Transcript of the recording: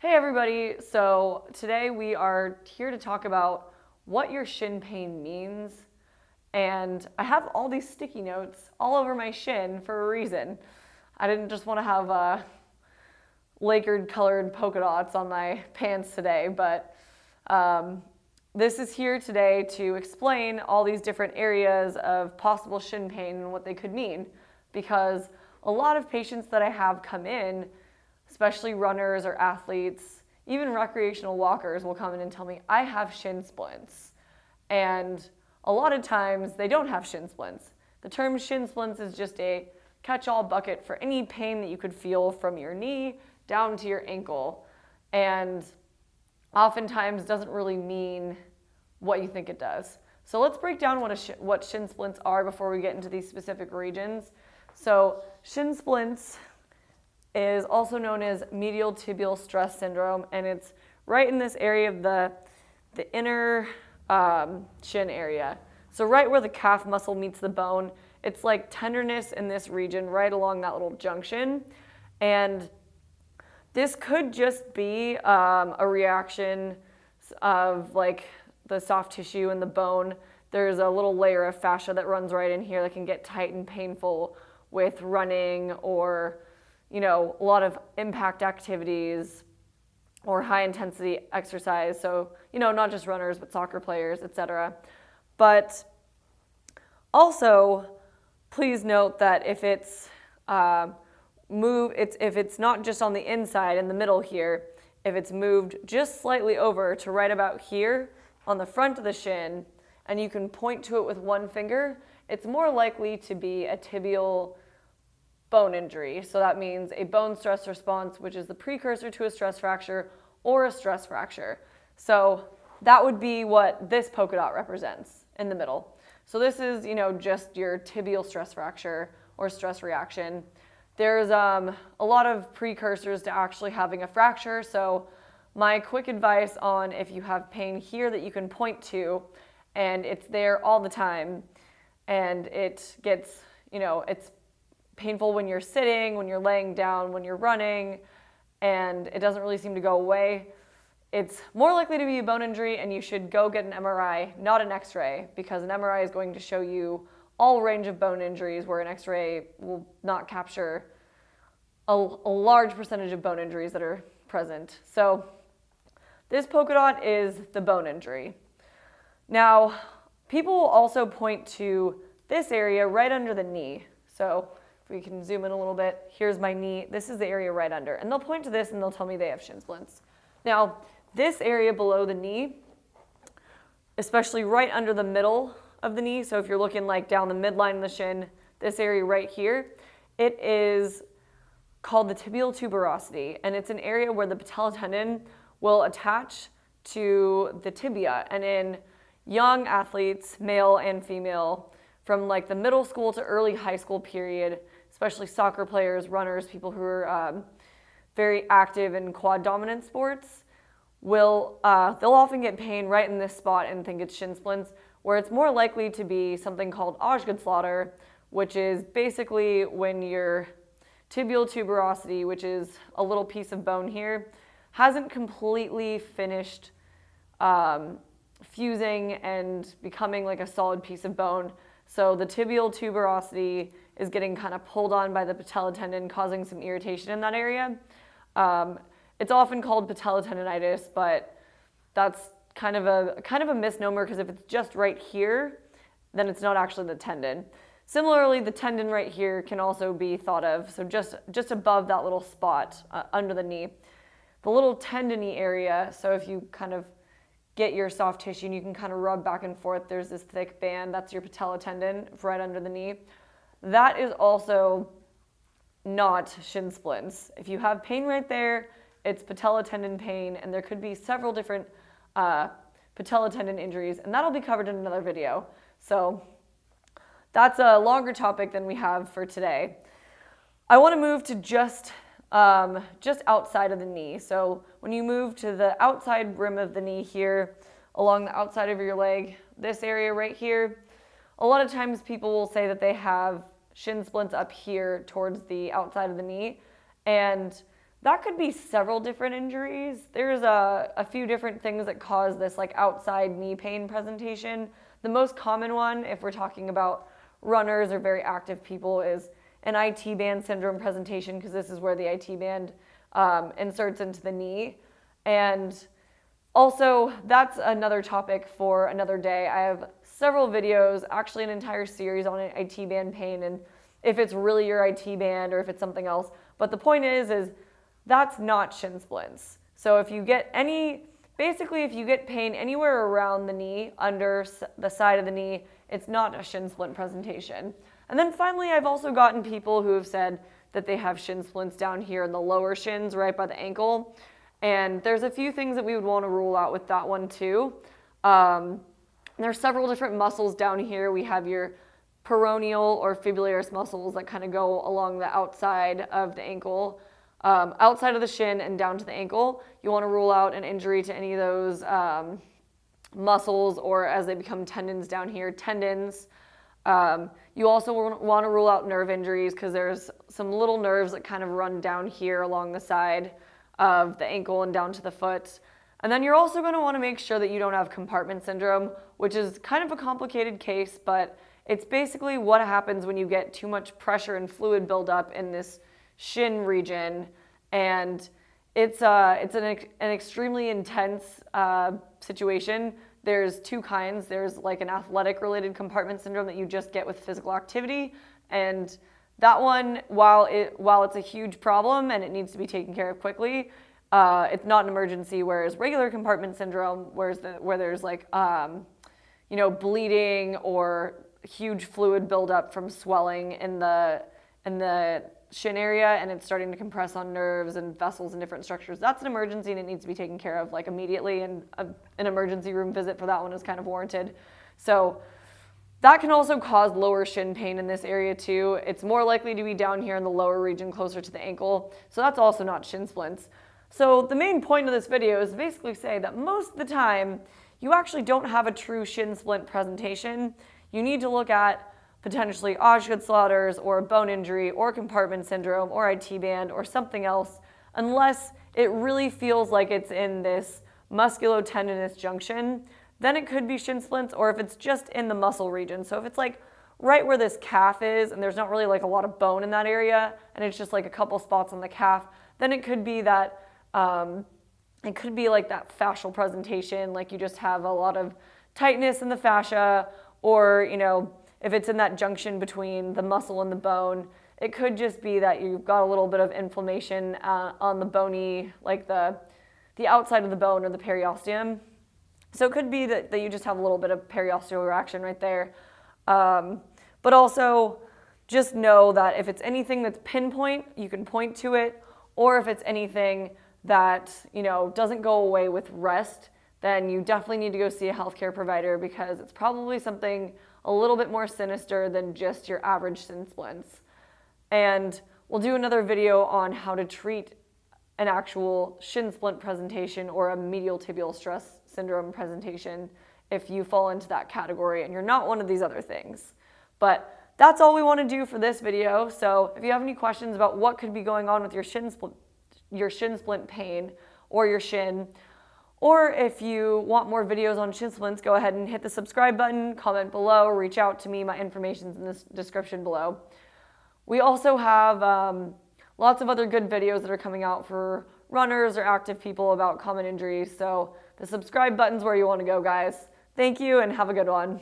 Hey everybody, so today we are here to talk about what your shin pain means, and I have all these sticky notes all over my shin for a reason. I didn't just want to have lacquered colored polka dots on my pants today, but this is here today to explain all these different areas of possible shin pain and what they could mean, because a lot of patients that I have come in, especially runners or athletes, even recreational walkers will come in and tell me, I have shin splints. And a lot of times they don't have shin splints. The term shin splints is just a catch-all bucket for any pain that you could feel from your knee down to your ankle. And oftentimes doesn't really mean what you think it does. So let's break down what shin splints are before we get into these specific regions. So shin splints is also known as medial tibial stress syndrome, and it's right in this area of the inner shin area. So right where the calf muscle meets the bone, it's like tenderness in this region right along that little junction. And this could just be a reaction of like the soft tissue and the bone. There's a little layer of fascia that runs right in here that can get tight and painful with running or a lot of impact activities or high intensity exercise. So, not just runners, but soccer players, etc. But also, please note that if it's if it's not just on the inside in the middle here, if it's moved just slightly over to right about here on the front of the shin, and you can point to it with one finger, it's more likely to be a tibial bone injury. So that means a bone stress response, which is the precursor to a stress fracture or a stress fracture. So that would be what this polka dot represents in the middle. So this is, just your tibial stress fracture or stress reaction. There's a lot of precursors to actually having a fracture. So my quick advice on if you have pain here that you can point to and it's there all the time and it gets, it's painful when you're sitting, when you're laying down, when you're running, and it doesn't really seem to go away, it's more likely to be a bone injury, and you should go get an MRI, not an X-ray, because an MRI is going to show you all range of bone injuries where an X-ray will not capture a large percentage of bone injuries that are present. So this polka dot is the bone injury. Now, people will also point to this area right under the knee. So we can zoom in a little bit. Here's my knee. This is the area right under. And they'll point to this and they'll tell me they have shin splints. Now, this area below the knee, especially right under the middle of the knee, so if you're looking like down the midline of the shin, this area right here, it is called the tibial tuberosity. And it's an area where the patella tendon will attach to the tibia. And in young athletes, male and female, from like the middle school to early high school period, especially soccer players, runners, people who are very active in quad dominant sports, they'll often get pain right in this spot and think it's shin splints, where it's more likely to be something called Osgood Schlatter, which is basically when your tibial tuberosity, which is a little piece of bone here, hasn't completely finished fusing and becoming like a solid piece of bone. So the tibial tuberosity is getting kind of pulled on by the patella tendon, causing some irritation in that area. It's often called patella tendonitis, but that's kind of a misnomer, because if it's just right here, then it's not actually the tendon. Similarly, the tendon right here can also be thought of, so just above that little spot under the knee. The little tendony area, so if you kind of get your soft tissue and you can kind of rub back and forth, there's this thick band, that's your patella tendon right under the knee. That is also not shin splints. If you have pain right there, it's patella tendon pain, and there could be several different patella tendon injuries, and that'll be covered in another video. So that's a longer topic than we have for today. I want to move to just outside of the knee. So when you move to the outside rim of the knee here, along the outside of your leg, this area right here, a lot of times people will say that they have shin splints up here towards the outside of the knee, and That could be several different injuries. There's a few different things that cause this like outside knee pain presentation. The most common one, if we're talking about runners or very active people, is an IT band syndrome presentation, because this is where the IT band inserts into the knee. And also, that's another topic for another day. I have several videos, actually an entire series on IT band pain, and if it's really your IT band or if it's something else. But the point is that's not shin splints. So if you get basically if you get pain anywhere around the knee, under the side of the knee, it's not a shin splint presentation. And then finally, I've also gotten people who have said that they have shin splints down here in the lower shins, right by the ankle. And there's a few things that we would want to rule out with that one too. There's several different muscles down here. We have your peroneal or fibularis muscles that kind of go along the outside of the ankle, outside of the shin and down to the ankle. You want to rule out an injury to any of those muscles, or as they become tendons down here, tendons. You also want to rule out nerve injuries, because there's some little nerves that kind of run down here along the side of the ankle and down to the foot. And then you're also going to want to make sure that you don't have compartment syndrome, which is kind of a complicated case, but it's basically what happens when you get too much pressure and fluid buildup in this shin region. And it's an extremely intense situation. There's two kinds. There's like an athletic related compartment syndrome that you just get with physical activity, and that one, while it's a huge problem and it needs to be taken care of quickly, it's not an emergency. Whereas regular compartment syndrome, where there's like bleeding or huge fluid buildup from swelling in the shin area, and it's starting to compress on nerves and vessels and different structures, that's an emergency and it needs to be taken care of like immediately, and an emergency room visit for that one is kind of warranted. So that can also cause lower shin pain in this area too. It's more likely to be down here in the lower region closer to the ankle, so that's also not shin splints. So the main point of this video is to basically say that most of the time you actually don't have a true shin splint presentation. You need to look at potentially Osgood Schlatters or a bone injury or compartment syndrome or IT band or something else, unless it really feels like it's in this musculotendinous junction. Then it could be shin splints, or if it's just in the muscle region. So if it's like right where this calf is and there's not really like a lot of bone in that area and it's just like a couple spots on the calf, then it could be that it could be like that fascial presentation, like you just have a lot of tightness in the fascia, or if it's in that junction between the muscle and the bone, it could just be that you've got a little bit of inflammation on the bony, like the outside of the bone or the periosteum. So it could be that you just have a little bit of periosteal reaction right there. But also just know that if it's anything that's pinpoint, you can point to it, or if it's anything that doesn't go away with rest, then you definitely need to go see a healthcare provider, because it's probably something a little bit more sinister than just your average shin splints. And we'll do another video on how to treat an actual shin splint presentation or a medial tibial stress syndrome presentation if you fall into that category and you're not one of these other things. But that's all we want to do for this video. So if you have any questions about what could be going on with your shin splint pain or your shin, or if you want more videos on shin splints, go ahead and hit the subscribe button, comment below, reach out to me. My information's in the description below. We also have lots of other good videos that are coming out for runners or active people about common injuries. So the subscribe button's where you want to go, guys. Thank you and have a good one.